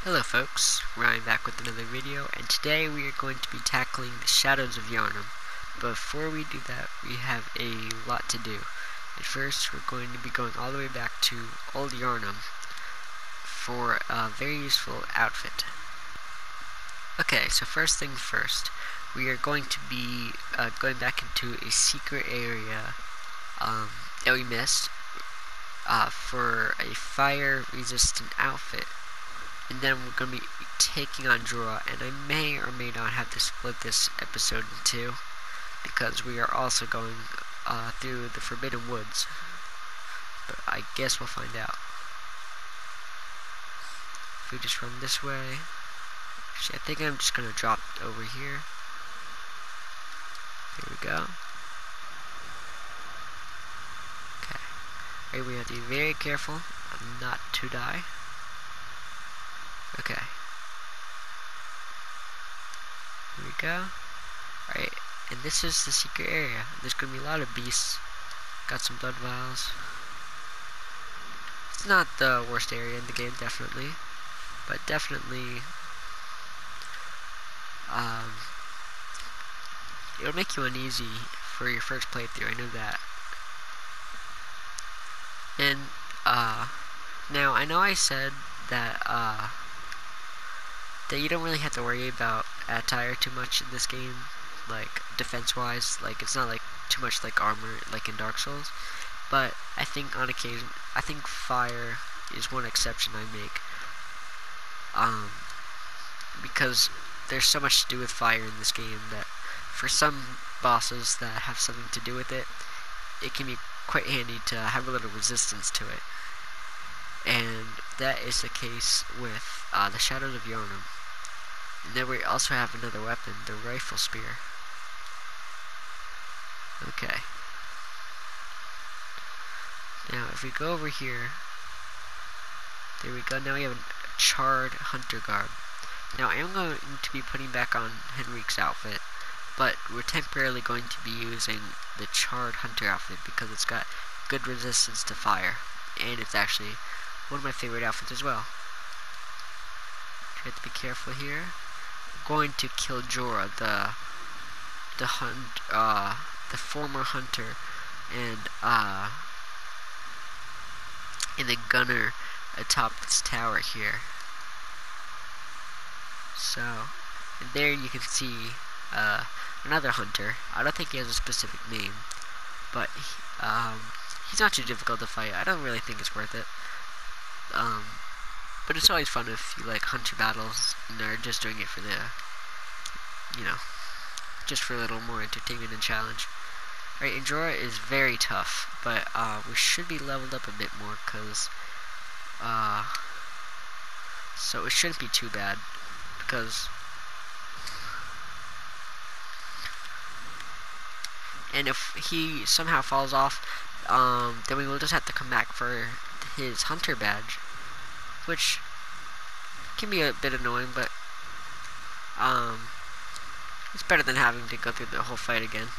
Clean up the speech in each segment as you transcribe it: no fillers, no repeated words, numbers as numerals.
Hello folks, Ryan back with another video, and today we are going to be tackling the Shadows of Yharnam. Before we do that, we have a lot to do. At first, we're going to be going all the way back to Old Yharnam for a very useful outfit. Okay, so first thing first, we are going to be going back into a secret area that we missed for a fire-resistant outfit. And then we're going to be taking on Jorah, and I may or may not have to split this episode in two, because we are also going through the Forbidden Woods. But I guess we'll find out. If we just run this way. Actually, I think I'm just going to drop over here. Here we go. Okay. Right, we have to be very careful not to die. Okay. Here we go. Alright, and this is the secret area. There's gonna be a lot of beasts. Got some blood vials. It's not the worst area in the game, definitely. But definitely, it'll make you uneasy for your first playthrough, I know that. And, now, I know I said that, that you don't really have to worry about attire too much in this game, like defense-wise. Like, it's not like too much like armor, like in Dark Souls. But I think on occasion, I think fire is one exception I make, because there's so much to do with fire in this game that for some bosses that have something to do with it, it can be quite handy to have a little resistance to it. And that is the case with the Shadows of Yharnam. And then we also have another weapon, the rifle spear. Okay. Now, if we go over here, there we go. Now we have a charred hunter garb. Now, I am going to be putting back on Henryk's outfit, but we're temporarily going to be using the charred hunter outfit because it's got good resistance to fire, and it's actually one of my favorite outfits as well. Try to be careful here. We're going to kill Jorah, the former hunter, and the gunner atop this tower here. So, and there you can see another hunter. I don't think he has a specific name, but he's not too difficult to fight. I don't really think it's worth it. But it's always fun if you like hunter battles and are just doing it for the, just for a little more entertainment and challenge. Right, and Jorah is very tough, but we should be leveled up a bit more, cause so it shouldn't be too bad, because and if he somehow falls off, then we will just have to come back for his hunter badge, which can be a bit annoying, but it's better than having to go through the whole fight again.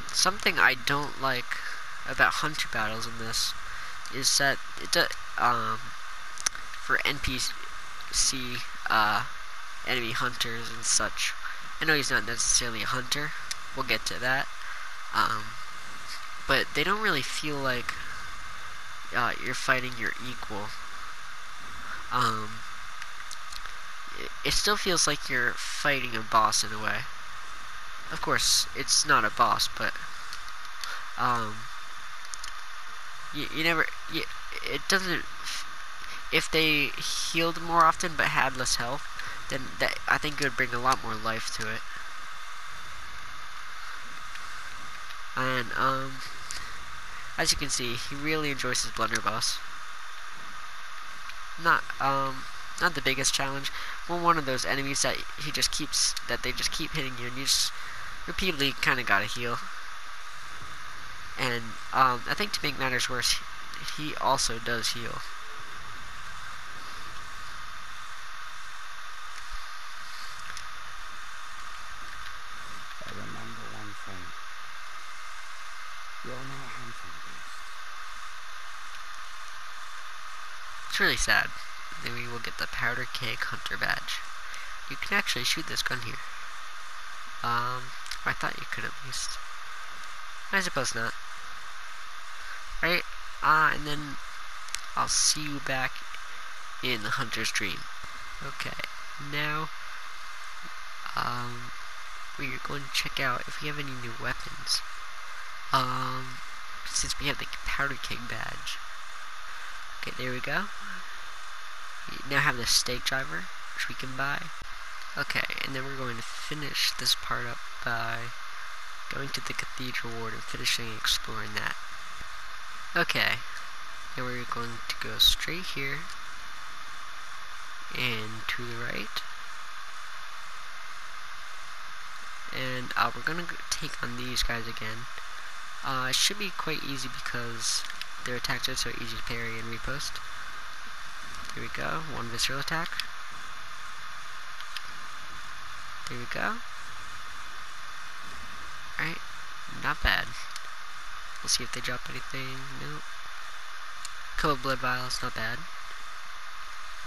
Something I don't like about hunter battles in this is that it for NPC enemy hunters and such. I know he's not necessarily a hunter. We'll get to that. But they don't really feel like you're fighting your equal. It still feels like you're fighting a boss in a way. Of course, it's not a boss, but it doesn't. If they healed more often but had less health, then that I think it would bring a lot more life to it. And as you can see, he really enjoys his blunderbuss. Not the biggest challenge. We're one of those enemies that they just keep hitting you, and you just repeatedly kind of gotta heal. And I think to make matters worse, he also does heal. I remember one thing. You're not a hunting beast. It's really sad. Then we will get the powder keg hunter badge. You can actually shoot this gun here. I thought you could at least. I suppose not. Right? And then I'll see you back in the hunter's dream. Okay, now, we're going to check out if we have any new weapons. Since we have the powder keg badge. Okay, there we go. We now have the stake driver, which we can buy. Okay, and then we're going to finish this part up by going to the cathedral ward and finishing exploring that. Okay, now we're going to go straight here and to the right. And we're going to take on these guys again. It should be quite easy because their attacks are so easy to parry and repost. There we go, one visceral attack. There we go. Alright, not bad. We'll see if they drop anything. Nope. Couple blood vials, not bad.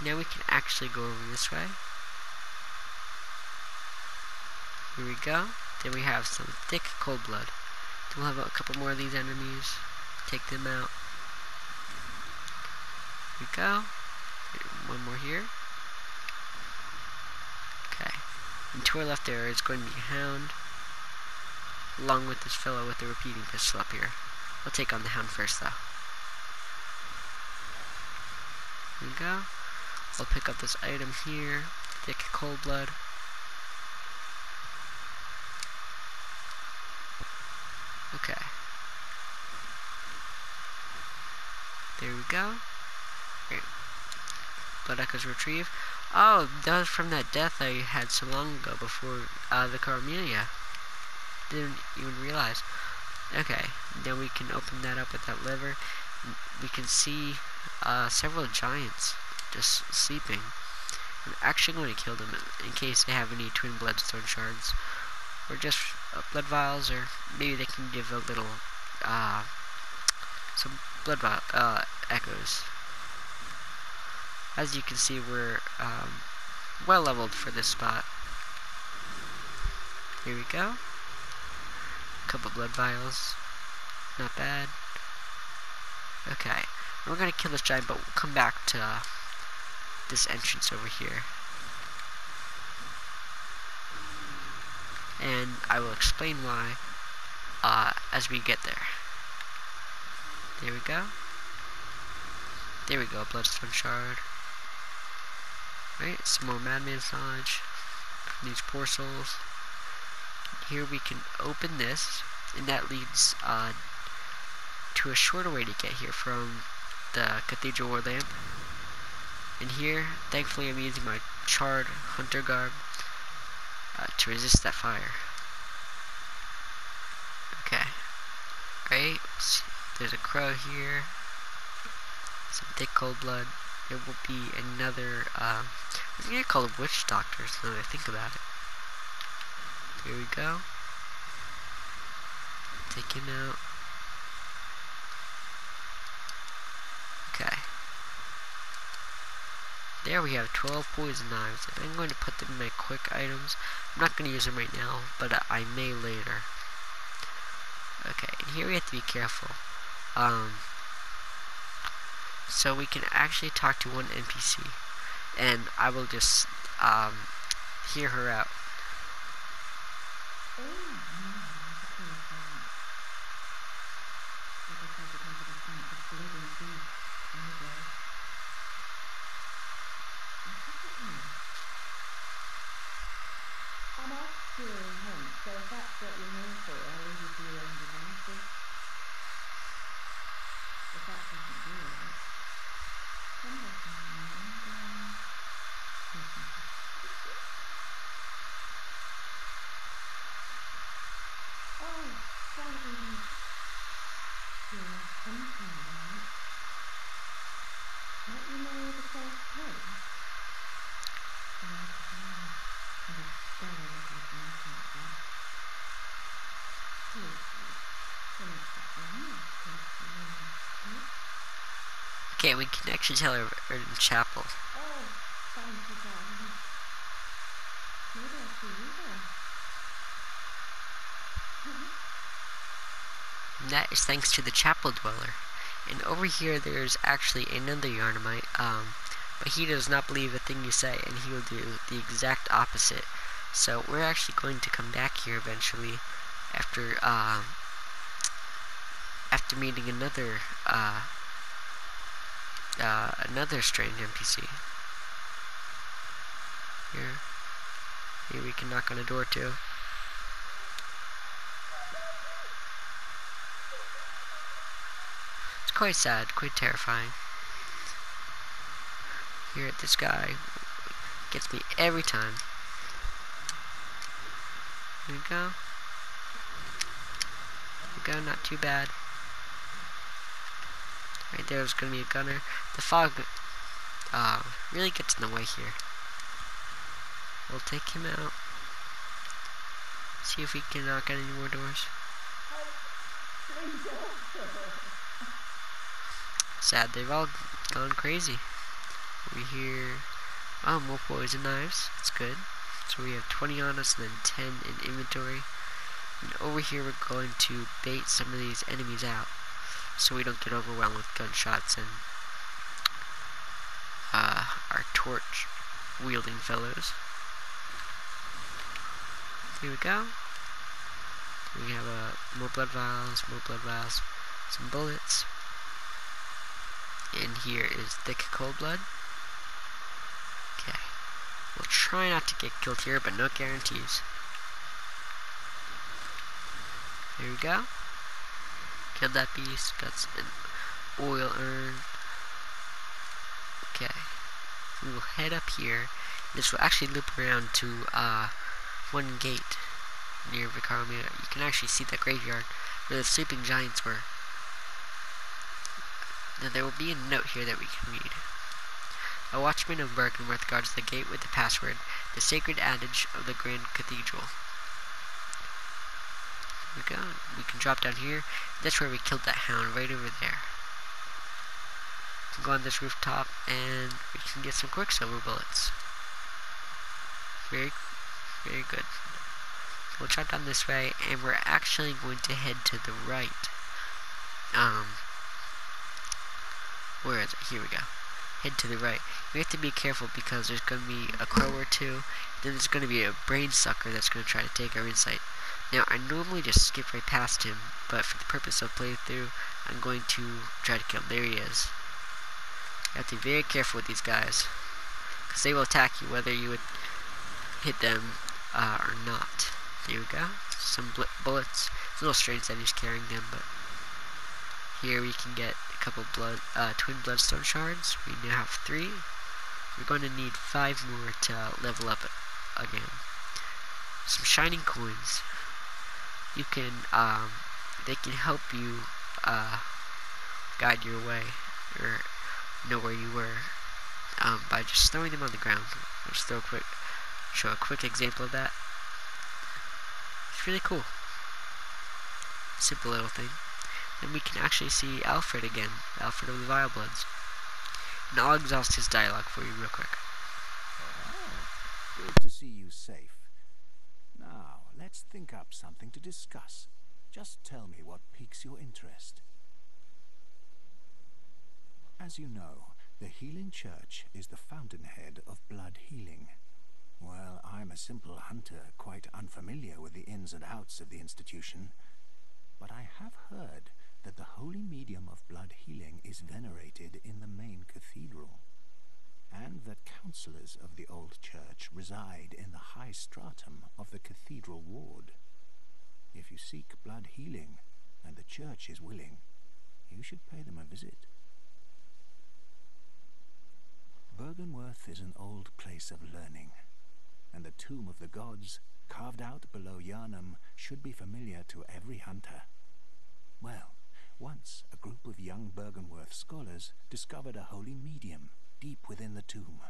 Now we can actually go over this way. Here we go. Then we have some thick cold blood. Then we'll have a couple more of these enemies. Take them out. Here we go. One more here. Okay. And to our left there is going to be a hound, along with this fellow with the repeating pistol up here. We'll take on the hound first though. Here we go. I'll pick up this item here. Thick cold blood. Okay. There we go. Great. Blood echoes retrieve. Oh, that was from that death I had so long ago before the Carmelia. Didn't even realize. Okay, then we can open that up with that lever. We can see several giants just sleeping. I'm actually going to kill them in case they have any twin bloodstone shards. Or just blood vials, or maybe they can give a little, some blood vial, echoes. As you can see, we're, well leveled for this spot. Here we go. Couple blood vials. Not bad. Okay. We're gonna kill this giant, but we'll come back to, this entrance over here. And I will explain why as we get there. There we go. There we go, bloodstone shard. Right, some more madman's knowledge from these poor souls. Here we can open this, and that leads to a shorter way to get here from the cathedral war lamp. And here, thankfully, I'm using my charred hunter garb to resist that fire. Okay. Great. There's a crow here. Some thick cold blood. There will be another, I think I call them witch doctors now that I think about it. Here we go. Take him out. Okay. There we have 12 poison knives. I'm going to put them in my quick items. I'm not going to use them right now, but I may later. Okay, and here we have to be careful. So we can actually talk to one NPC, and I will just hear her out. I'm off to him, so if that's what you're known for, I'll leave you to your own devices. If that doesn't do it, come back on and oh, sorry. You're a hunter, right? Don't you know the first place? Okay, we can actually tell her in chapel. Oh, thank you, darling. Maybe I'll see you there. And that is thanks to the chapel dweller. And over here there's actually another Yharnamite, but he does not believe a thing you say, and he will do the exact opposite. So we're actually going to come back here eventually after meeting another strange NPC. Here we can knock on a door too. It's quite sad, quite terrifying. Here, this guy gets me every time. Here we go. Here we go, not too bad. Right there's gonna be a gunner. The fog really gets in the way here. We'll take him out. See if we can knock on any more doors. Sad, they've all gone crazy. Over here, more poison knives. That's good. So we have 20 on us and then 10 in inventory. And over here we're going to bait some of these enemies out, so we don't get overwhelmed with gunshots and our torch wielding fellows. Here we go. We have more blood vials, some bullets. And here is thick cold blood. Okay. We'll try not to get killed here, but no guarantees. Here we go. Killed that beast. Got an oil urn. Okay. We will head up here. This will actually loop around to one gate near Vicarmia. You can actually see the graveyard where the sleeping giants were. Now there will be a note here that we can read. A watchman of Bergenworth guards the gate with the password, the sacred adage of the Grand Cathedral. Here we go. We can drop down here. That's where we killed that hound, right over there. We can go on this rooftop and we can get some quicksilver bullets. Very, very good. We'll drop down this way, and we're actually going to head to the right. Where is it? Here we go. Head to the right. We have to be careful because there's going to be a crow or two. Then there's going to be a brain sucker that's going to try to take our insight. Now, I normally just skip right past him, but for the purpose of playthrough, I'm going to try to kill him. There he is. You have to be very careful with these guys, because they will attack you whether you would hit them or not. There we go. Some bullets. It's a little strange that he's carrying them, but here we can get a couple twin bloodstone shards. We now have 3. We're going to need 5 more to level up again. Some shining coins. You can, they can help you guide your way or know where you were by just throwing them on the ground. I'll just show a quick example of that. It's really cool. Simple little thing. Then we can actually see Alfred again, Alfred of the Vile Bloods. And I'll exhaust his dialogue for you real quick. Oh, good to see you safe. Now, let's think up something to discuss. Just tell me what piques your interest. As you know, the Healing Church is the fountainhead of blood healing. Well, I'm a simple hunter, quite unfamiliar with the ins and outs of the institution. But I have heard that the holy medium of blood healing is venerated in the main cathedral, and that counselors of the old church reside in the high stratum of the cathedral ward. If you seek blood healing, and the church is willing, you should pay them a visit. Bergenworth is an old place of learning, and the tomb of the gods, carved out below Yharnam, should be familiar to every hunter. Well, once a group of young Bergenworth scholars discovered a holy medium deep within the tomb.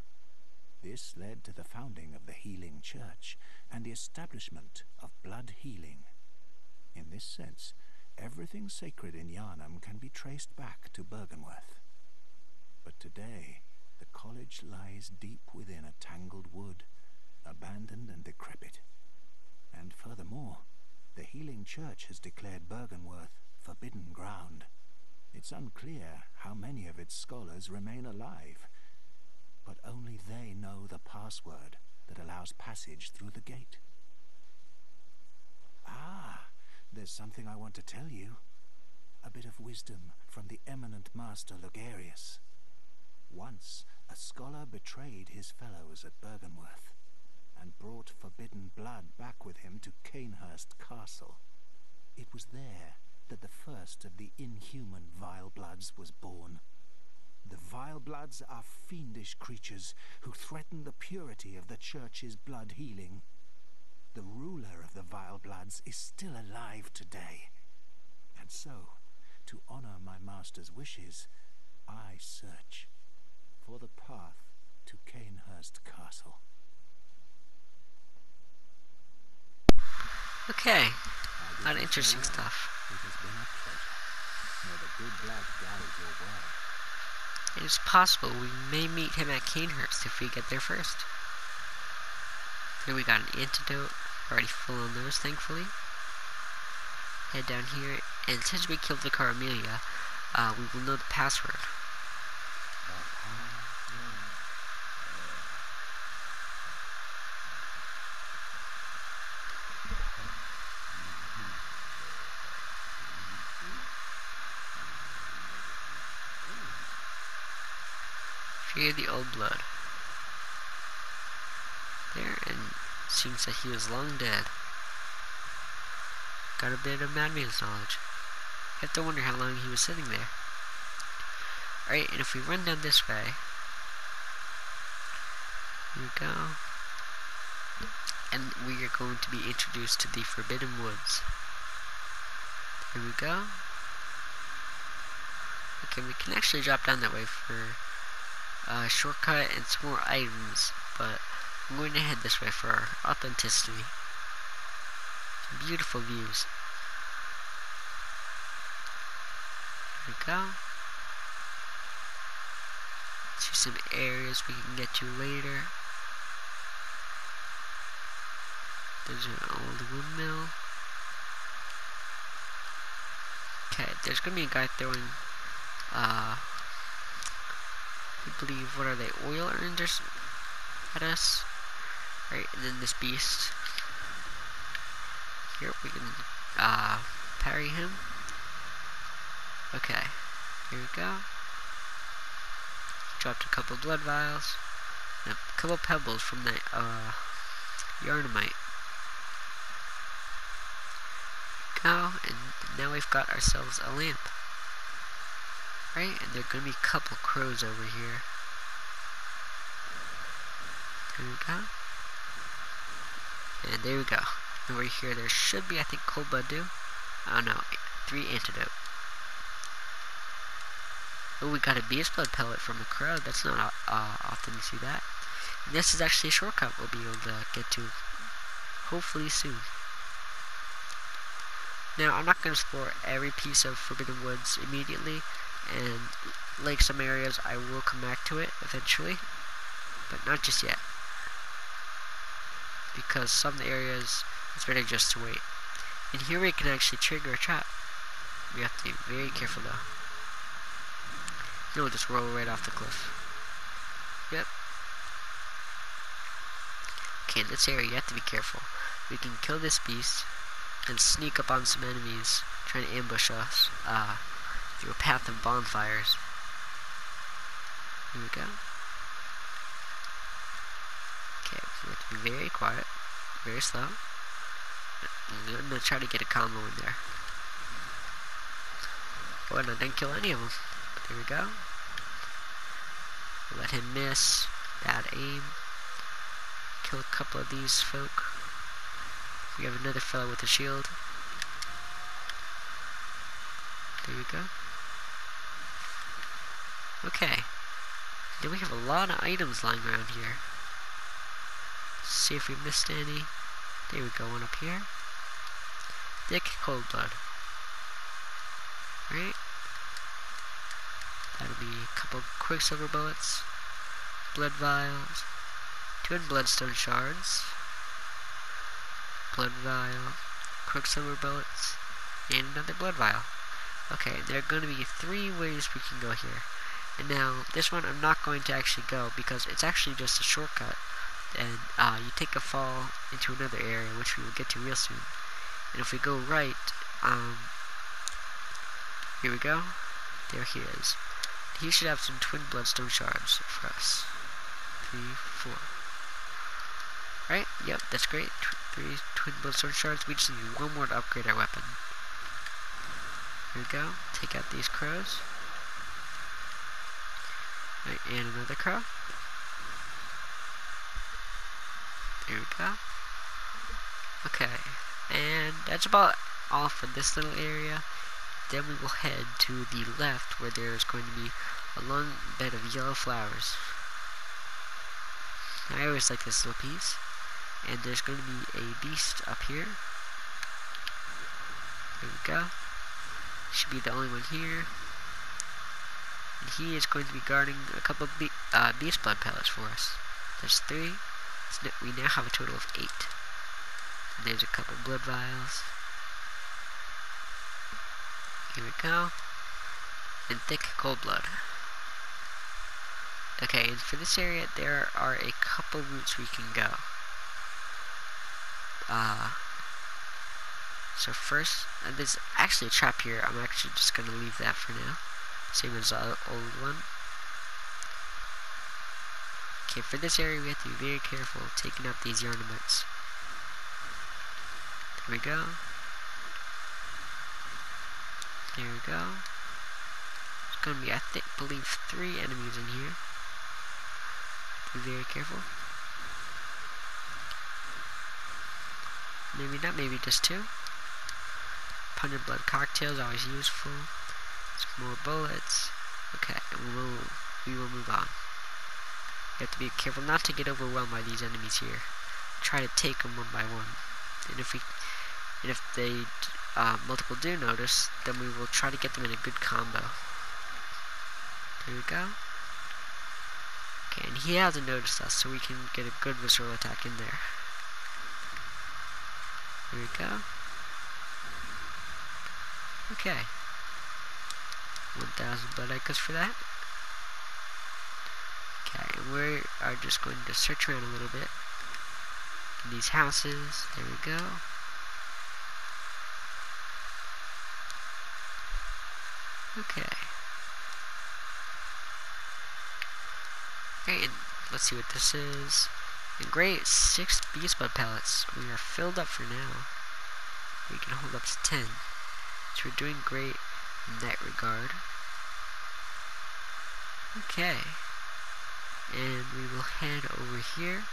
This led to the founding of the Healing Church and the establishment of blood healing. In this sense, everything sacred in Yharnam can be traced back to Bergenworth. But today, the college lies deep within a tangled wood, abandoned and decrepit. And furthermore, the healing church has declared Bergenworth forbidden ground. It's unclear how many of its scholars remain alive, but only they know the password that allows passage through the gate. Ah, there's something I want to tell you. A bit of wisdom from the eminent master Logarius. Once, a scholar betrayed his fellows at Bergenworth and brought forbidden blood back with him to Canehurst Castle. It was there that the first of the inhuman Vile Bloods was born. The Vile Bloods are fiendish creatures who threaten the purity of the church's blood healing. The ruler of the Vile Bloods is still alive today. And so, to honor my master's wishes, I search for the path to Canehurst Castle. Okay, a lot of interesting stuff. It has been a pleasure. May the good blood guide your way. It is possible we may meet him at Canehurst if we get there first. Here we got an antidote, already full on those, thankfully. Head down here, and since we killed the Caramelia, we will know the password. Fear the old blood. There, and seems that he is long dead. Got a bit of madman's knowledge. I have to wonder how long he was sitting there. Alright, and if we run down this way, here we go. And we are going to be introduced to the Forbidden Woods. Here we go. Okay, we can actually drop down that way for a shortcut and some more items, but I'm going to head this way for our authenticity. Beautiful views. Here we go. See some areas we can get to later. There's an old windmill. Okay, there's gonna be a guy throwing, I believe, what are they, oil urns at us? Right, and then this beast. Here, we can, parry him. Okay, here we go. Dropped a couple blood vials. And a couple pebbles from that, Yharnamite. Go, and now we've got ourselves a lamp. Right, and there are gonna be a couple crows over here. There we go. And there we go. Over here there should be, I think, cold blood dew. Oh no, 3 antidote. Oh, we got a beast blood pellet from a crow. That's not often you see that. And this is actually a shortcut we'll be able to get to hopefully soon. Now, I'm not going to explore every piece of Forbidden Woods immediately, and like some areas, I will come back to it eventually, but not just yet. Because some areas, it's better just to wait. And here we can actually trigger a trap. We have to be very careful though. You'll just roll right off the cliff. Yep. Okay, in this area you have to be careful. We can kill this beast and sneak up on some enemies trying to ambush us through a path of bonfires. Here we go. Okay, so we have to be very quiet, very slow. I'm going to try to get a combo in there. Oh, and I didn't kill any of them. But there we go. Let him miss. Bad aim. Kill a couple of these folk. We have another fellow with a shield. There we go. Okay. Then we have a lot of items lying around here. Let's see if we missed any. There we go, one up here. Thick cold blood. Right? That'll be a couple quicksilver bullets, blood vials, 2 bloodstone shards, blood vial, quicksilver bullets, and another blood vial. Okay, there are going to be 3 ways we can go here. And now, this one I'm not going to actually go because it's actually just a shortcut. And you take a fall into another area, which we will get to real soon. And if we go right, here we go. There he is. He should have some twin bloodstone shards for us. 3, 4. Right? Yep, that's great. 3 twin bloodstone shards. We just need 1 more to upgrade our weapon. Here we go. Take out these crows. Right, and another crow. There we go. Okay, and that's about all for this little area. Then we will head to the left where there is going to be a long bed of yellow flowers. I always like this little piece. And there's going to be a beast up here. There we go. Should be the only one here. And he is going to be guarding a couple of beast blood pellets for us. There's 3. So we now have a total of 8. And there's a couple blood vials. Here we go. And thick cold blood. Okay, and for this area, there are a couple routes we can go. So first, there's actually a trap here. I'm actually just going to leave that for now. Same as the old one. Okay, for this area, we have to be very careful taking out these Yharnamites. There we go. There we go. There's going to be, I believe, 3 enemies in here. Be very careful. Maybe not, maybe just 2. Pungent blood cocktail is always useful. Some more bullets. Okay, and we will move on. You have to be careful not to get overwhelmed by these enemies here. Try to take them one by one. And if they multiple do notice, then we will try to get them in a good combo. There we go. Okay, and he hasn't noticed us, so we can get a good visceral attack in there. There we go. Okay. 1,000 blood echoes for that. Okay, and we are just going to search around a little bit. In these houses, there we go. Okay. Okay, and let's see what this is. And great, 6 beast blood pellets. We are filled up for now. We can hold up to 10. So we're doing great in that regard. Okay. And we will head over here.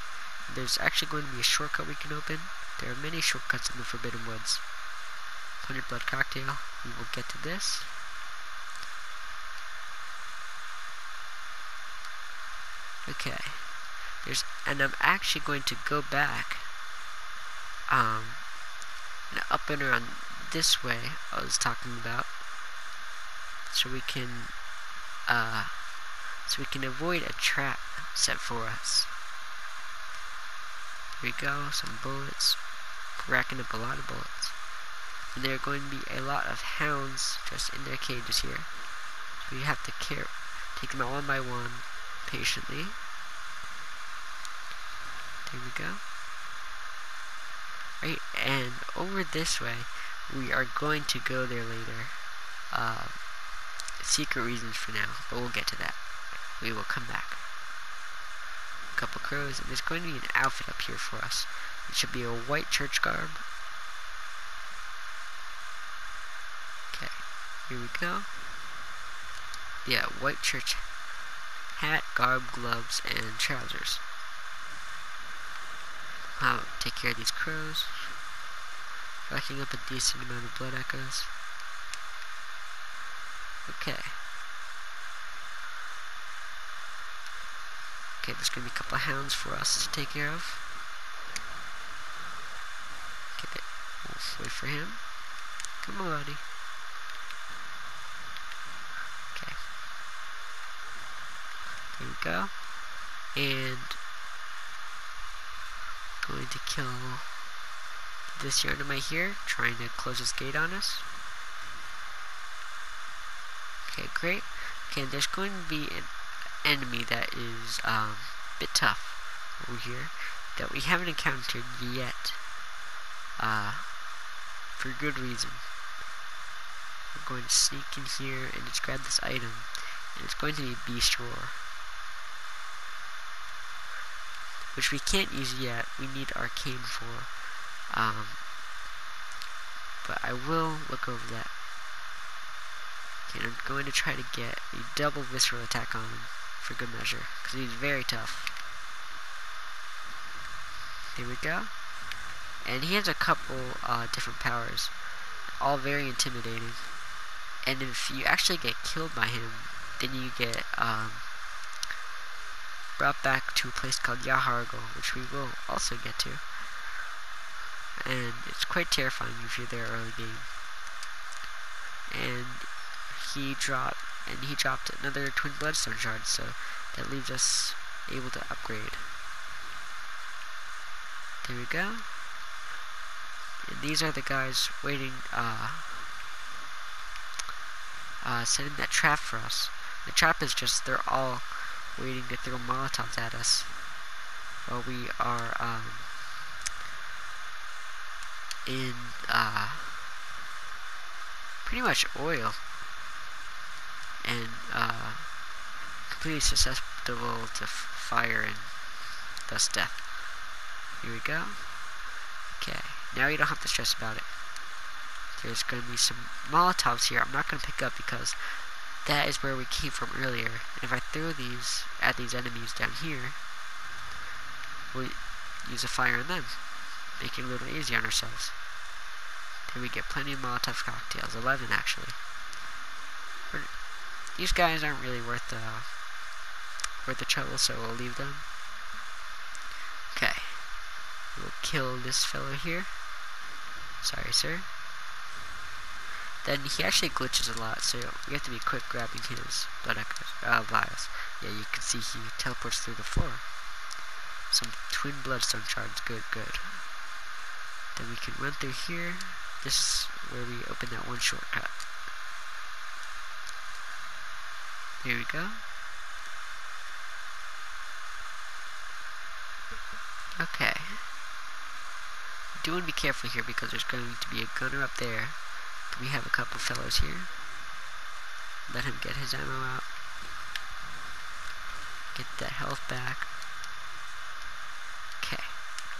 There's actually going to be a shortcut we can open. There are many shortcuts in the Forbidden Woods. 100 blood cocktail. We will get to this. Okay. And I'm actually going to go back and up and around this way I was talking about, so we can avoid a trap set for us. Here we go, some bullets, racking up a lot of bullets. And there are going to be a lot of hounds just in their cages here, so we have to take them out one by one, patiently. There we go. Right, and over this way, we are going to go there later. Secret reasons for now, but we'll get to that. We will come back. A couple crows, and there's going to be an outfit up here for us. It should be a white church garb. Okay, here we go. Yeah, white church hat, garb, gloves, and trousers. I'll take care of these crows. Racking up a decent amount of blood echoes. Okay. Okay, there's going to be a couple of hounds for us to take care of. Okay, we'll wait for him. Come on, buddy. Okay. go. And going to kill this Yharnamite here, trying to close his gate on us. Okay, great. Okay, and there's going to be an enemy that is a bit tough over here that we haven't encountered yet. For good reason. We're going to sneak in here and just grab this item, and it's going to be Beast Roar, which we can't use yet. We need Arcane for. But I will look over that. Okay, I'm going to try to get a double visceral attack on him for good measure, because he's very tough. There we go. And he has a couple different powers, all very intimidating. And if you actually get killed by him, then you get brought back to a place called Yahargul, which we will also get to. And it's quite terrifying if you're there early game. And he dropped another twin bloodstone shard, so that leaves us able to upgrade. There we go. And these are the guys waiting, setting that trap for us. The trap is just, they're all waiting to throw Molotovs at us while we are, in, pretty much oil. And, completely susceptible to fire and thus death. Here we go. Okay, now you don't have to stress about it. There's going to be some Molotovs here I'm not going to pick up because that is where we came from earlier. And if I throw these at these enemies down here, we'll use a fire on them, make it a little easier on ourselves. Then we get plenty of Molotov cocktails, 11 actually. These guys aren't really worth the trouble, so we'll leave them. Okay, we'll kill this fellow here. Sorry, sir. Then he actually glitches a lot, so we have to be quick grabbing his blood vials. Yeah, you can see he teleports through the floor. Some twin bloodstone shards, good. Then we can run through here. This is where we open that one shortcut. Here we go. Okay. Do want to be careful here because there's going to be a gunner up there. We have a couple fellows here. Let him get his ammo out. Get that health back. Okay,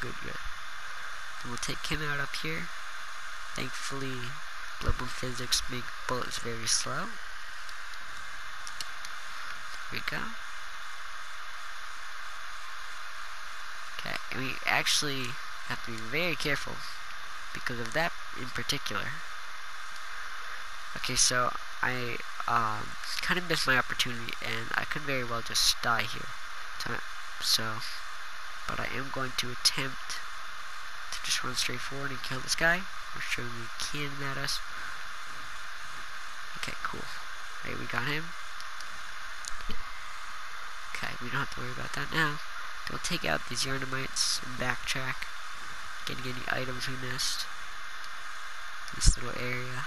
good. And we'll take him out up here. Thankfully, Bloodborne physics make bullets very slow. There we go. Okay, and we actually have to be very careful because of that in particular. Okay, so I kind of missed my opportunity, and I could very well just die here. But I am going to attempt to just run straight forward and kill this guy. We're showing we can Madaras. Okay, cool. Alright, we got him. Okay, we don't have to worry about that now. We'll take out these Yharnamites and backtrack, getting any items we missed. This little area.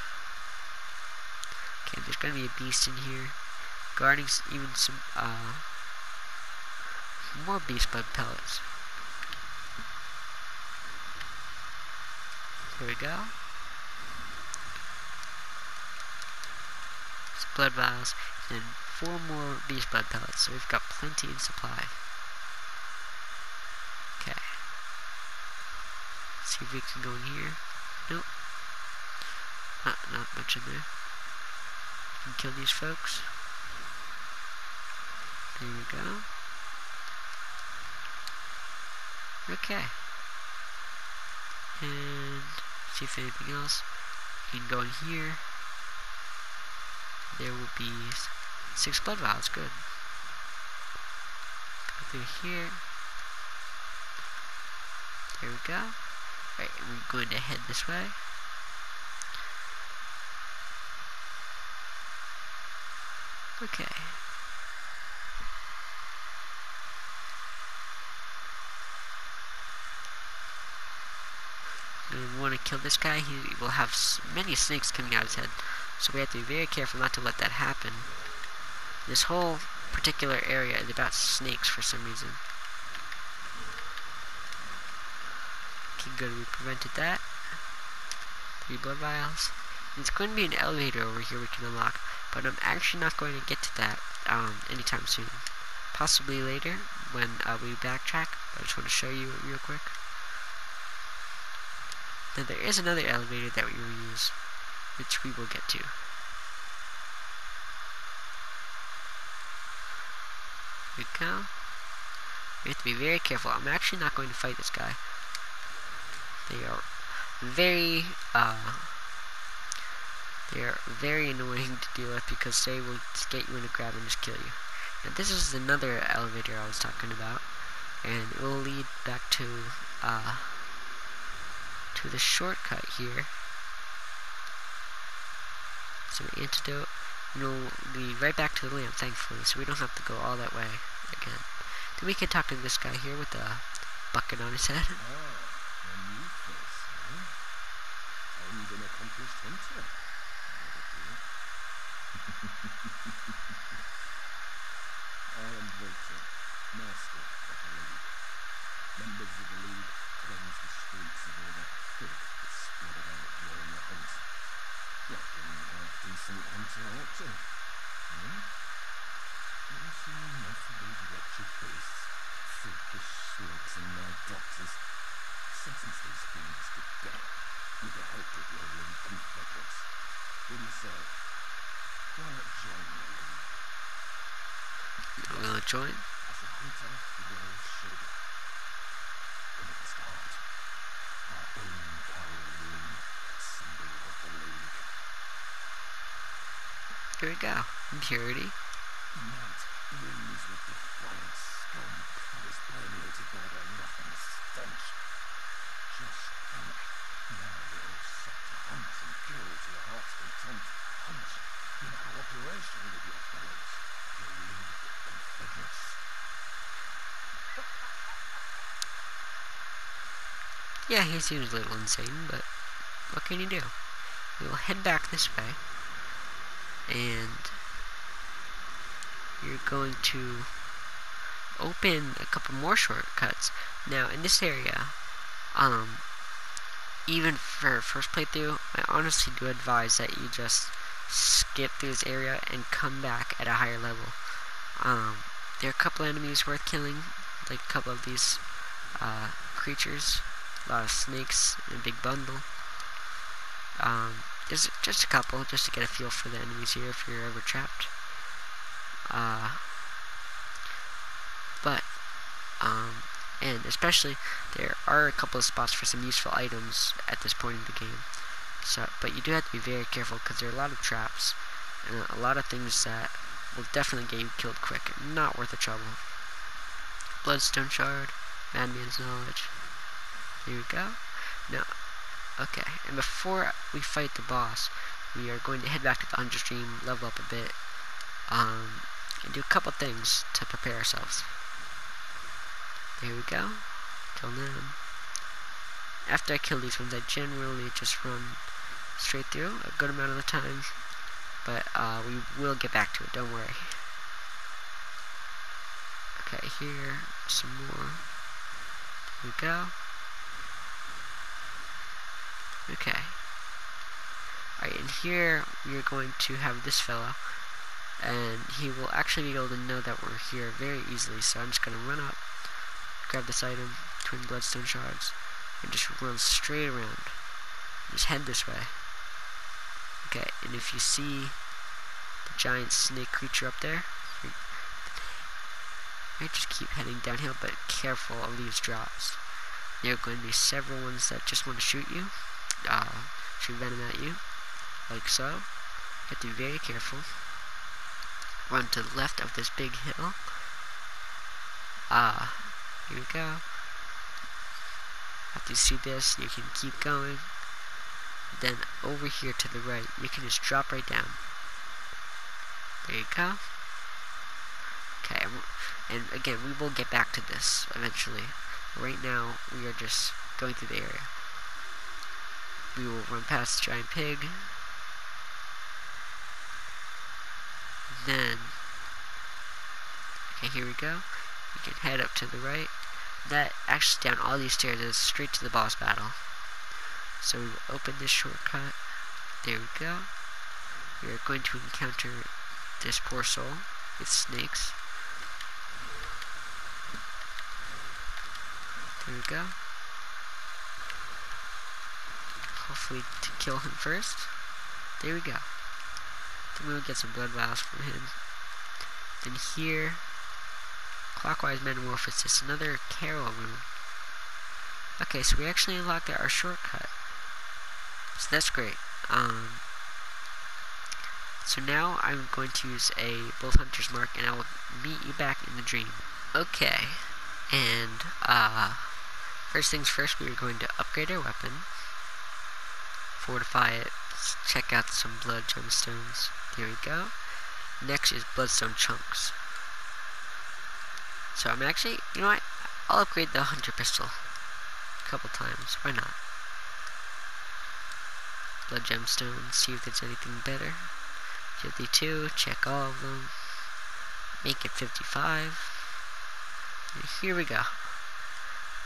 Okay, there's gonna be a beast in here, guarding even some more beast blood pellets. There we go. Some blood vials, and 4 more beast blood pellets, so we've got plenty in supply. Okay. See if we can go in here. Nope. Not much in there. We can kill these folks. There we go. Okay. And see if anything else. We can go in here. There will be 6 blood vials. Good. Go through here. There we go. Right, and we're going to head this way. Okay. we want to kill this guy. He will have many snakes coming out of his head, so we have to be very careful not to let that happen. This whole particular area is about snakes for some reason. Okay, good, we prevented that. 3 blood vials. There's going to be an elevator over here we can unlock, but I'm actually not going to get to that anytime soon. Possibly later when we backtrack. I just want to show you real quick. Now there is another elevator that we will use, which we will get to. Here we go. We have to be very careful. I'm actually not going to fight this guy. They are very annoying to deal with because they will just get you in a grab and just kill you. Now this is another elevator I was talking about, and it will lead back to the shortcut here. Some antidote, and it'll lead right back to the lamp, thankfully, so we don't have to go all that way again. Then we can talk to this guy here with a bucket on his head. And an accomplished hunter. I am Victor, master of the League. Members of the League cleanse the streets of all that filth that's spread about during the hunt. Like any half-decent hunter ought to. I've seen enough of these wretched beasts, freakish slugs and mad doctors. Sentence these things to death with the help of your League confederates. What do you say? Why not join the League? Will it join? As a hunter, well should. Come at the start. Our own Kowloon, symbol of the League. Here we go. Impurity. Night breeze with defiant scum that is permeated by their rotten stench. Just think, now you're all set to hunt and kill to your heart's content. Hunt in cooperation with your fellows, your League confederates. Yeah, he seems a little insane, but what can you do? We will head back this way, and you're going to open a couple more shortcuts. Now, in this area, even for first playthrough, I honestly do advise that you just skip through this area and come back at a higher level. There are a couple enemies worth killing, like a couple of these creatures, a lot of snakes in a big bundle. There's just a couple, just to get a feel for the enemies here if you're ever trapped. And especially there are a couple of spots for some useful items at this point in the game. So, but you do have to be very careful because there are a lot of traps and a lot of things that will definitely get you killed quick. Not worth the trouble. Bloodstone shard, Madman's knowledge. Here we go. Now, okay. And before we fight the boss, we are going to head back to the Understream, level up a bit, and do a couple things to prepare ourselves. There we go. Kill them. After I kill these ones, I generally just run straight through a good amount of the time, but we will get back to it, don't worry. Okay, here, some more. There we go. Okay. Alright, and here we are going to have this fella, and he will actually be able to know that we're here very easily, so I'm just going to run up, grab this item, twin bloodstone shards, and just run straight around. Just head this way. Okay, and if you see the giant snake creature up there, I just keep heading downhill, but careful of these drops. There are going to be several ones that just want to shoot you, shoot venom at you, like so. You have to be very careful. Run to the left of this big hill. Here we go. After you see this, you can keep going. Then over here to the right, you can just drop right down. There you go. Okay, and again, we will get back to this eventually. Right now, we are just going through the area. we will run past the giant pig. Then, okay, here we go. We can head up to the right. That actually down all these stairs is straight to the boss battle. So we will open this shortcut. There we go. We are going to encounter this poor soul with snakes. There we go. Hopefully to kill him first. There we go. Then we will get some blood vials from him. Then here, clockwise metamorphosis, another carol room. Okay, so we actually unlocked our shortcut. So that's great. So now I'm going to use a Bull Hunter's Mark, and I will meet you back in the dream. Okay, and first things first, we are going to upgrade our weapon, fortify it, check out some blood gemstones. There we go. Next is bloodstone chunks. So I'm actually, you know what? I'll upgrade the hunter pistol a couple times. Why not? Blood gemstones. See if there's anything better. 52. Check all of them. Make it 55. And here we go.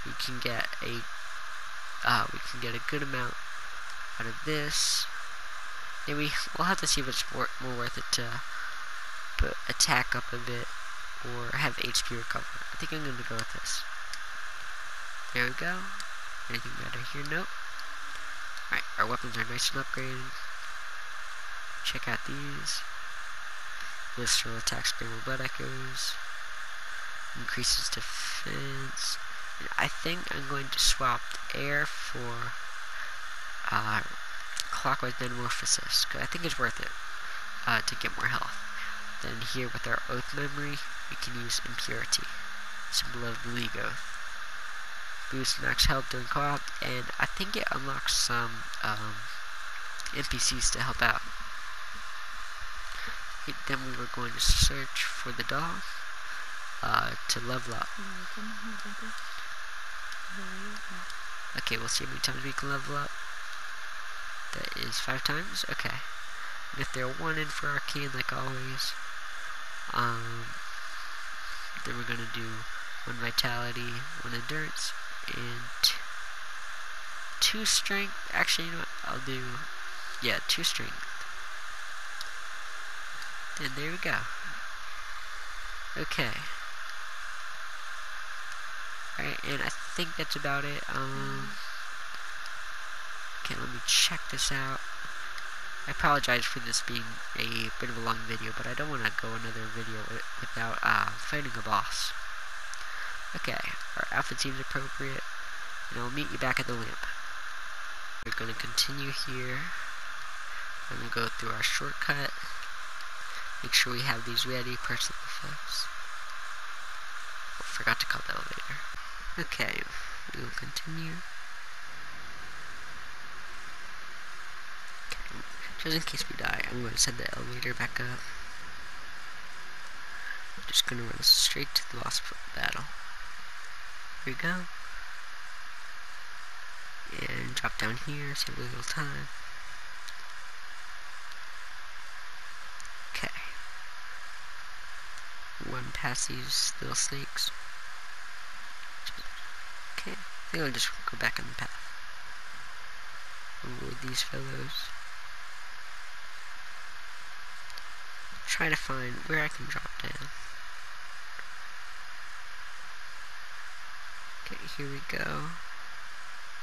We can get a good amount out of this. Maybe we'll have to see if it's more worth it to put attack up a bit or have HP recover. I think I'm going to go with this. There we go. Anything better here? Nope. Alright, our weapons are nice and upgraded. Check out these. Visceral attack, spray more blood echoes. Increases defense. And I think I'm going to swap the air for clockwise metamorphosis, because I think it's worth it to get more health. Then here with our oath memory, we can use impurity, symbol of the League Oath. Boost max health during co-op, and I think it unlocks some NPCs to help out. Then we were going to search for the dog to level up. Okay, we'll see how many times we can level up. That is 5 times. Okay. And if they're 1 in for arcane, like always, then we're gonna do 1 vitality, 1 endurance, and 2 strength. Actually, you know what? I'll do 2 strength. And there we go. Okay. Alright, and I think that's about it. Okay, let me check this out. I apologize for this being a bit of a long video, but I don't want to go another video without fighting a boss. Okay, our outfit seems appropriate, and I'll meet you back at the lamp. We're going to continue here. I'm going to go through our shortcut. Make sure we have these ready, personal effects. Oh, forgot to call the elevator. Okay, we will continue. Okay, just in case we die, I'm going to send the elevator back up. I'm just going to run straight to the boss battle. Here we go. And drop down here, save a little time. Okay. Run past these little snakes. Okay, I think I'll just go back on the path. Avoid these fellows. Try to find where I can drop down. Okay, here we go.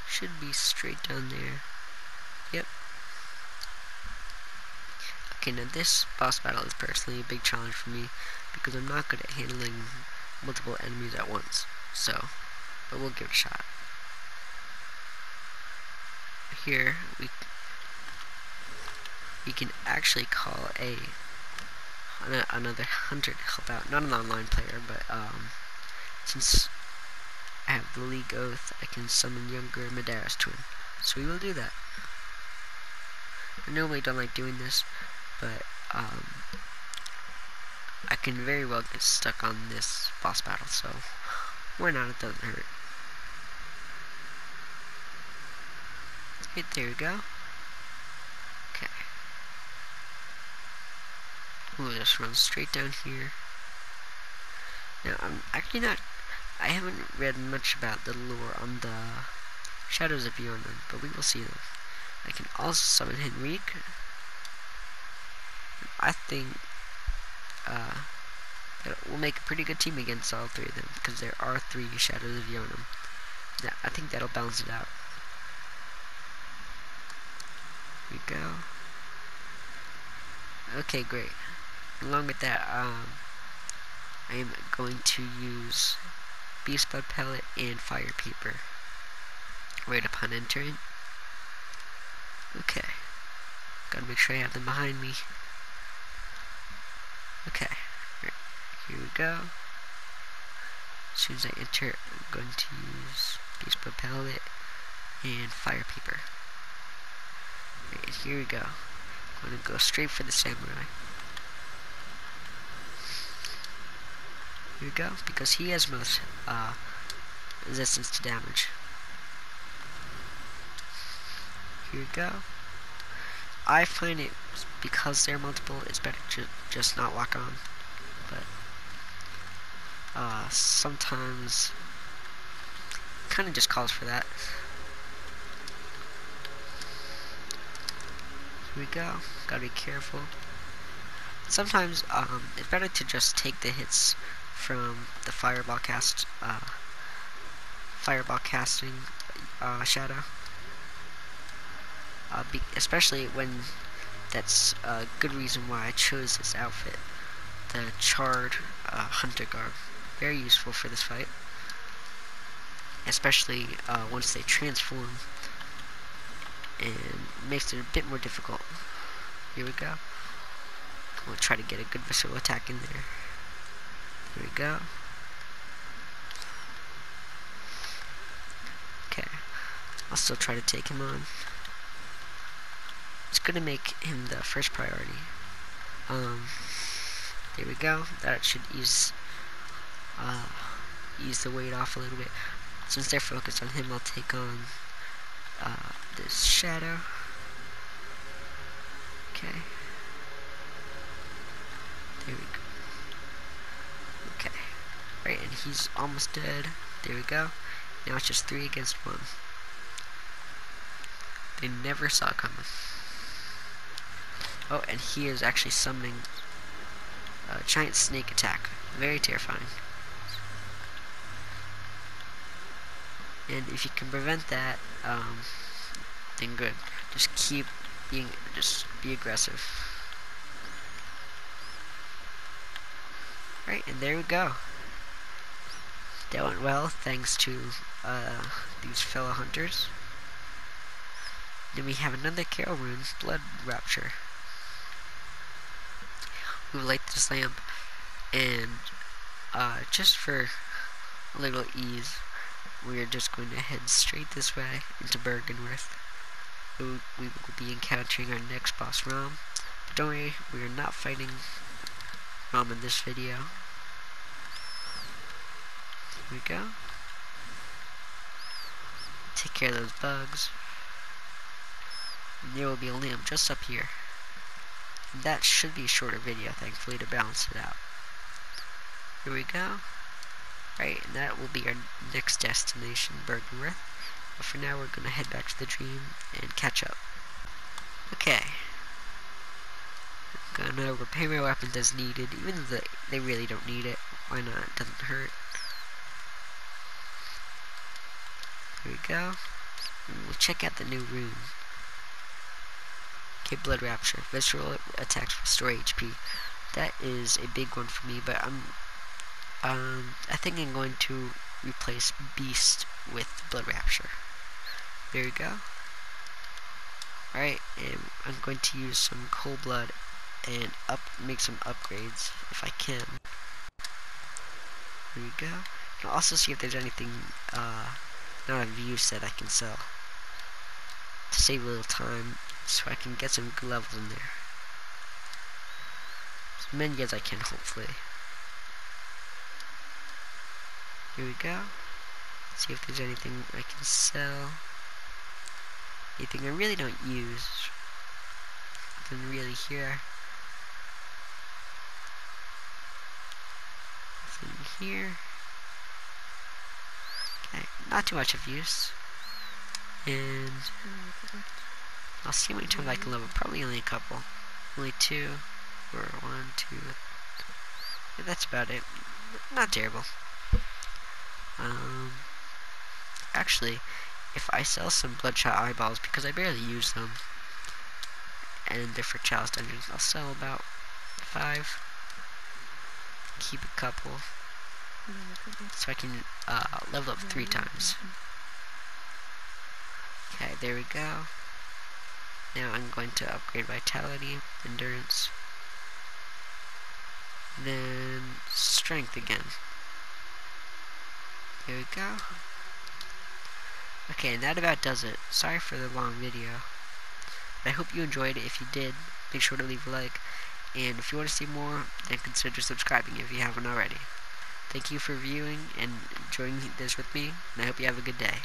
Should be straight down there. Yep. Okay, now this boss battle is personally a big challenge for me because I'm not good at handling multiple enemies at once. So, but we'll give it a shot. Here, we can actually call another hunter to help out. Not an online player, but since I have the League Oath, I can summon younger Madaras twin. So we will do that. I normally don't like doing this, but I can very well get stuck on this boss battle, so why not? It doesn't hurt. Right, there we go. Okay. We'll just run straight down here. Now, I'm actually not... I haven't read much about the lore on the Shadows of Yharnam, but we will see them. I can also summon Henryk. I think that we'll make a pretty good team against all three of them, because there are 3 Shadows of Yharnam. Now, I think that'll balance it out. Here we go. Okay, great. Along with that, I am going to use Beast Blood Pellet and Fire Peeper right upon entering. Okay. Gotta make sure I have them behind me. Okay. Right. Here we go. As soon as I enter, I'm going to use Beast Blood Pellet and Fire Peeper. Right, here we go. I'm going to go straight for the Samurai. Here we go, because he has most resistance to damage. Here we go. I find it, because they're multiple, it's better to just not lock on. But sometimes kind of just calls for that. Here we go. Gotta be careful. Sometimes it's better to just take the hits from the fireball casting shadow. Especially when that's a good reason why I chose this outfit. The charred hunter garb. Very useful for this fight. Especially once they transform, and makes it a bit more difficult. Here we go. We'll try to get a good visceral attack in there. Here we go. Okay. I'll still try to take him on. It's gonna make him the first priority. There we go. That should ease the weight off a little bit. Since they're focused on him, I'll take on this shadow. Okay. There we go. Okay. Right, and he's almost dead. There we go. Now it's just 3 against 1. They never saw it coming. Oh, and he is actually summoning a giant snake attack. Very terrifying. And if you can prevent that, then good. Just be aggressive. Right, and there we go. That went well, thanks to these fellow hunters. Then we have another Carol rune, Blood Rapture. We light this lamp, and just for a little ease, we are just going to head straight this way into Bergenworth. We will be encountering our next boss, Rom. But don't worry, we are not fighting Rom in this video. Here we go. Take care of those bugs. And there will be a lamp just up here. And that should be a shorter video, thankfully, to balance it out. Here we go. Right, and that will be our next destination, Bergenworth. But for now, we're going to head back to the dream and catch up. Okay. I'm gonna repair my weapons as needed, even though they really don't need it. Why not? It doesn't hurt. Here we go. And we'll check out the new rune. Okay, Blood Rapture. Visceral attacks restore HP. That is a big one for me, but I think I'm going to replace Beast with Blood Rapture. There we go. Alright, and I'm going to use some Cold Blood and make some upgrades if I can. There we go. I'll also see if there's anything not of use that I can sell to save a little time, so I can get some good levels in there. As many as I can, hopefully. Here we go. See if there's anything I can sell. anything I really don't use. Nothing really here. Nothing here. Okay, not too much of use. And I'll see how many times I can level. Probably only a couple. Only 2. Or 1, 2. Yeah, that's about it. Not terrible. Actually, if I sell some bloodshot eyeballs, because I barely use them, and they're for chalice dungeons, I'll sell about 5. Keep a couple. So I can level up 3 times. Okay, there we go. Now I'm going to upgrade vitality, endurance, then strength again. There we go. Okay, and that about does it. Sorry for the long video. But I hope you enjoyed it. If you did, make sure to leave a like. And if you want to see more, then consider subscribing if you haven't already. Thank you for viewing and enjoying this with me, and I hope you have a good day.